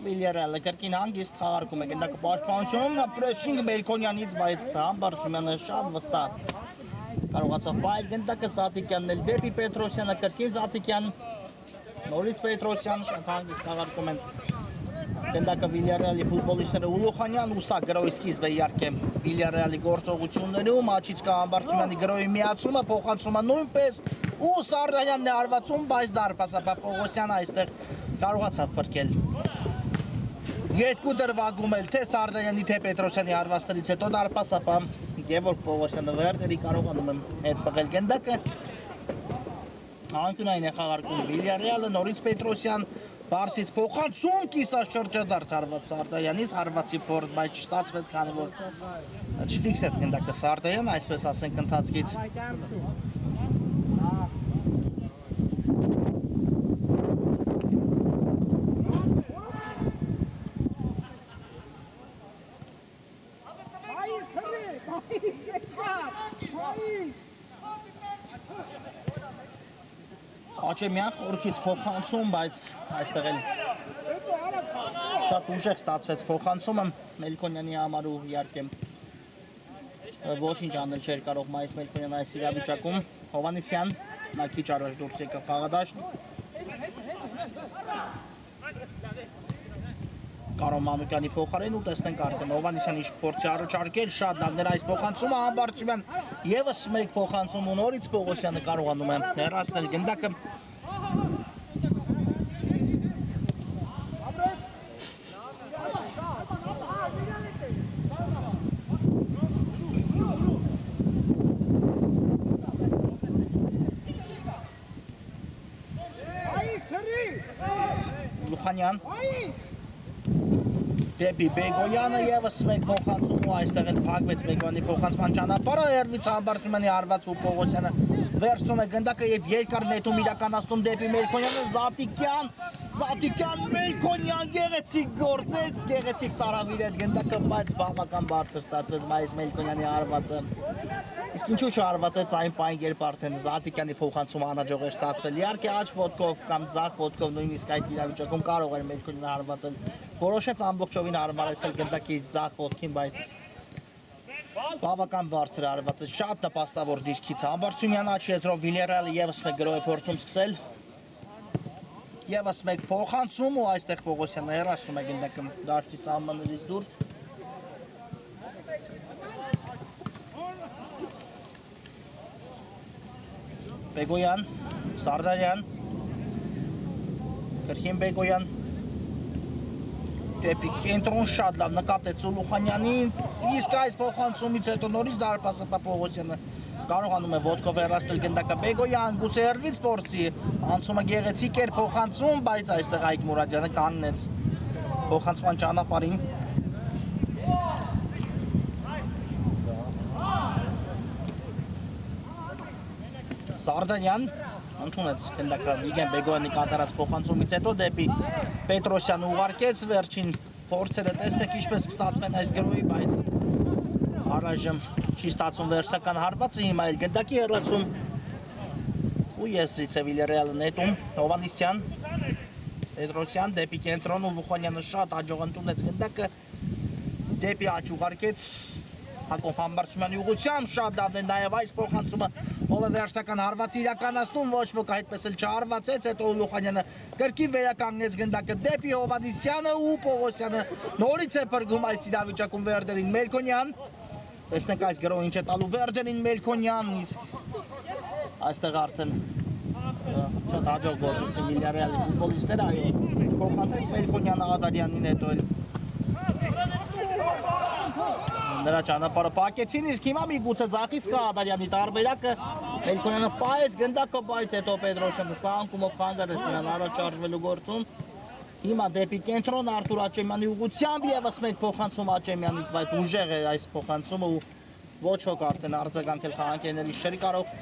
Վիլյարելը կրկին հանգիստ խաղարկում է գնդակը պաշտպանությունում, պրեսինգ Մելքոնյանից, բայց Համբարձումյանը շատ վստահ կարողացավ պահել գնդակը Զատիկյանն էլ դեպի Պետրոսյանը, կրկին Զատիկյան, նորից Պետրոսյան շատ հանգիստ խաղարկում են Գնդակը Վիլյարեալի ֆուտբոլիստները Ուլուխանյան ու սա գրոյի սկիզբը իհարկե Վիլյարեալի գործողություններում Աչիցկա Համբարձումյանի գրոյի միացումը փոխանցումը նույնպես ու Սարդանյանն է արվածում, բայց դարպասապա Պողոսյանը այստեղ կարողացավ փրկել Երկու դրվագում էլ թե Սարդանյանի թե Պետրոսյանի արվածներից հետո դարպասապա Գևորգ Պողոսյանը վերդերի կարողանում եմ հետ բղել գնդակը Անկյունային է խաղարկում Վիլյարեալը, նորից Պետրոսյան Բարձից փոխանցում կիսաշ շրջադարձ արված Սարդայանից, արվածի փորձ, բայց չստացվեց, քանի որ չֆիքսեց գնդակը Սարդայան, այսպես ասենք ընթացքից։ Աչեմյան խորքից փոխանցում, բայց այստեղ էլ շատ ուժեղ ստացվեց փոխանցումը Մելքոնյանի համար ու իհարկե ոչինչ անել չէր կարող Մայիս Մելքոնյանը այս իրավիճակում Հովանեսյան նա քիչ առաջ դուրս եկավ խաղադաշտ Կարո Մանուկյանի փոխարեն ու տեսնենք արդեն Հովանեսյանը ինչ փորձի առաջարկել շատ լավ նրա այս փոխանցումը Համբարձումյան եւս մեկ փոխանցում ու նորից Պողոսյանը կարողանում է հեռացնել գնդակը Լուխանյան Դեպի Բեգոյանը եւս մեկ փոխանցում ու այստեղ էլ փակվեց Բեգոյանի փոխանցման ճանապարհը Երվից Համբարձումյանի արված ու Պողոսյանը վերցնում է գնդակը եւ երկար նետում իրականացնում դեպի Մելքոնյանը Զատիկյան Մելքոնյան գեղեցիկ գործեց գեղեցիկ տարավ իր այդ գնդակը բայց բավական բարձր ստացվեց Մայիս Մելքոնյանի արվածը Իսկ ինչու՞ չարվածեց այն պայն երբ արդեն Զատիկյանի փոխանցումը անհաջող էր ստացվել իհարկե աջ ոտքով կամ ձախ ոտքով նույնիսկ այդ իրավիճակում կարող էր Մելքոնյանը արվածել Որոշեց ամբողջովին հարմարեցնել գնդակի ձախ ոտքին, բայց բավական բարձր արված է, շատ նպաստավոր դիրքից Համբարձումյան աչեզրով Վիլյարեալը եւս մեկ գրոյ փորձում սկսել Եվս մեկ փոխանցում ու այստեղ Պողոսյանը հեռացնում է գնդակը դաշտի սահմաններից դուրս Բեգոյան, Սարդարյան, Կրկին Բեգոյան Դեպի կենտրոն շատ լավ նկատեց Ուլուխանյանին, իսկ այս փոխանցումից հետո նորից դարպասապա Պողոսյանը կարողանում է ոտքով հեռացնել գնդակը Բեգոյան, գուցե հեռվից փորձի, անցումը գեղեցիկ էր փոխանցում, բայց այստեղ Հայկ Մուրադյանը կանգնեց փոխանցման ճանապարհին Սարդանյան ընդունեց գնդակը Վիգեն Բեգոյանի կատարած փոխանցումից հետո դեպի Պետրոսյանը ուղարկեց վերջին փորձերը տեսնեք ինչպես կստացվեն այս գրոյի, բայց առայժմ չի ստացվում վերջնական հարվածը, հիմա էլ գնդակի հեռացում ու եսրից է Վիլյարեալը նետում Հովանեսյան Պետրոսյան դեպի կենտրոն ու Լուխանյանը շատ հաջող ընդունեց գնդակը դեպի աջ ուղարկեց Հակոբ Համբարձումյանի ուղղությամբ շատ լավն է նաև այս փոխանցումը ով է վերջնական հարվածը իրականացնում ոչ ոք այդպես էլ չհարվածեց հետո Լուխանյանը կրկին վերականգնեց գնդակը դեպի Հովանեսյանը ու Պողոսյանը նորից է փրկում այս իրավիճակում Վերդերին Մելքոնյան տեսնենք այս գրոհը ինչ է տալու Վերդերին Մելքոնյան իսկ այստեղ արդեն շատ հաջող գործեցին Վիլյարեալի ֆուտբոլիստները այո փոխանցեց Մելքոնյանը Ադարյանին հետո էլ նրա ճանապարհը փակեցին, իսկ հիմա միգուցե ձախից կա Ադալյանի տարբերակը, Մելքոնյանը պայեց, գնդակը պայեց, հետո Պետրոսյանը սա անկումով խանգարեց նրան առաջ շարժվելու գործում։ Հիմա դեպի կենտրոն Արթուր Աճեմյանի ուղղությամբ եւս մեկ փոխանցում Աճեմյանից, բայց ուժեղ է այս փոխանցումը ու ոչ ոք արդեն արձագանքել խաղանկերներից չէր կարող։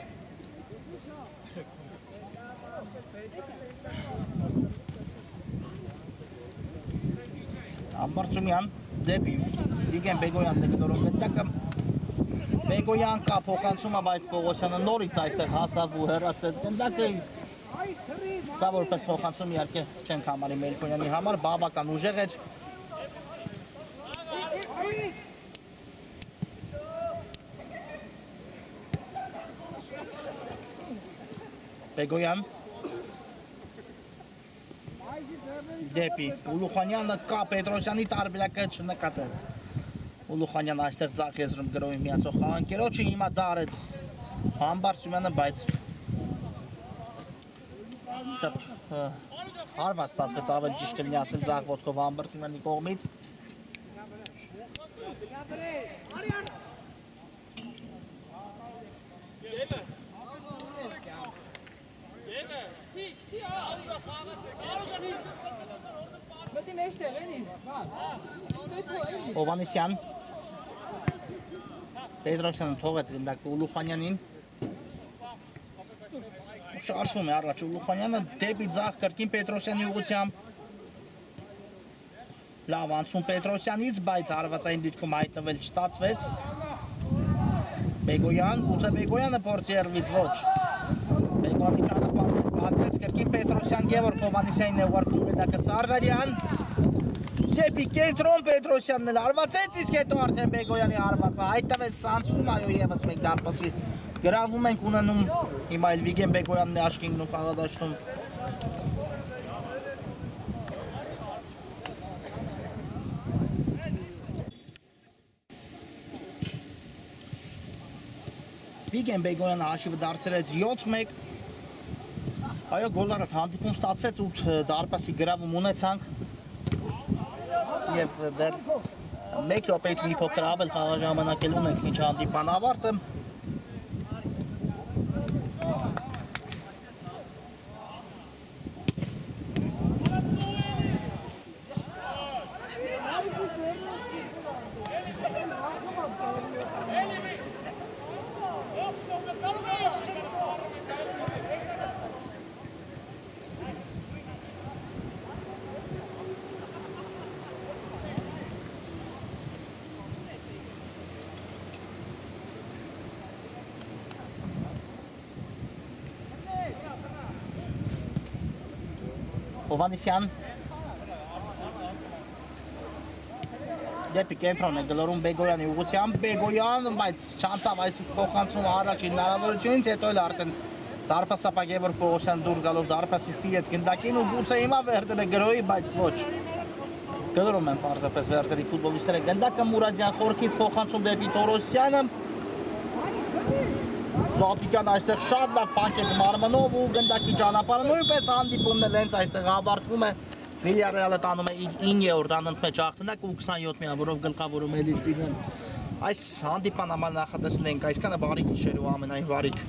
Ամբարձումյան դեպի Վիգեն Բեգոյանն է գնորում գնդակը։ Բեգոյան կա փոխանցումը, բայց Պողոսյանը նորից այստեղ հասավ ու հեռացեց գնդակը, իսկ սա որպես փոխանցում իհարկե չենք համարի Մելքոնյանի համար, բավական ուժեղ էր։ Բեգոյան դեպի Ուլուխանյանը կա Պետրոսյանի տարբերակը չնկատեց։ Ուլուխանյանը այստեղ ձախ եզրում գրոհի միացող խաղանկերոջը հիմա դարեց Համբարձումյանը, բայց շատ հարված ստացվեց, ավելի ճիշտ կլինի ասել ձախ ոտքով Համբարձումյանի կողմից։ Հովանեսյան Պետրոսյանը թողեց գնդակը Ուլուխանյանին, շարժվում է առաջ Ուլուխանյանը դեպի ձախ կրկին Պետրոսյանի ուղղությամբ, լավ անցում Պետրոսյանից, բայց հարվածային դիրքում հայտնվել չստացվեց։ Բեգոյան, գուցե Բեգոյանը փորձի երվից, ոչ։ Բեգոյանի ճանապարհն փակվեց, կրկին Պետրոսյան, Գևորգ Հովանեսյանն է ուղարկում գնդակը Սարդարյան։ Դեպի կենտրոն Պետրոսյանն էլ հարվածեց, իսկ հետո արդեն Բեգոյանի հարվածը հայտնվեց ցանցում, այո, եւս մեկ դարպասի գրավում ենք ունենում, հիմա էլ Վիգեն Բեգոյանն է աչքի ընկնում խաղադաշտում։ Վիգեն Բեգոյանը հաշիվը դարձրեց 7-1։ Այո, գոլարդ հանդիպում ստացվեց 8 դարպասի գրավում ունեցանք։ Եվ դեռ 1 րոպեից մի փոքր ավել խաղաժամանակ էլ ունենք մինչ հանդիպման ավարտը։ Հովանեսյան դեպի կենտրոն է գլորում Բեգոյանի ուղղությամբ, Բեգոյան, բայց չանցավ այս փոխանցումը առաջին հնարավորությունից, հետո էլ արդեն դարպասապա Գևորգ Պողոսյանը դուրս գալով դարպասից տիրեց գնդակին ու գուցե հիմա Վերդերը գրոհի, բայց ոչ։ Գլորում են պարզապես Վերդերի ֆուտբոլիստները գնդակը Մուրադյան խորքից փոխանցում դեպի Տորոսյանը։ Զատիկյան այստեղ շատ լավ պանքեց մարմնով ու գնդակի ճանապարհը նույնպես հանդիպումն էլ հենց այստեղ ավարտվում է։ Վիլյարեալը տանում է 9-րդ անընդմեջ հաղթանակ ու 27 միավորով գլխավորում է Էլիտին։ Այս հանդիպան համար նախատեսել ենք այսքանը, բարի գիշեր ու ամենայն բարիք։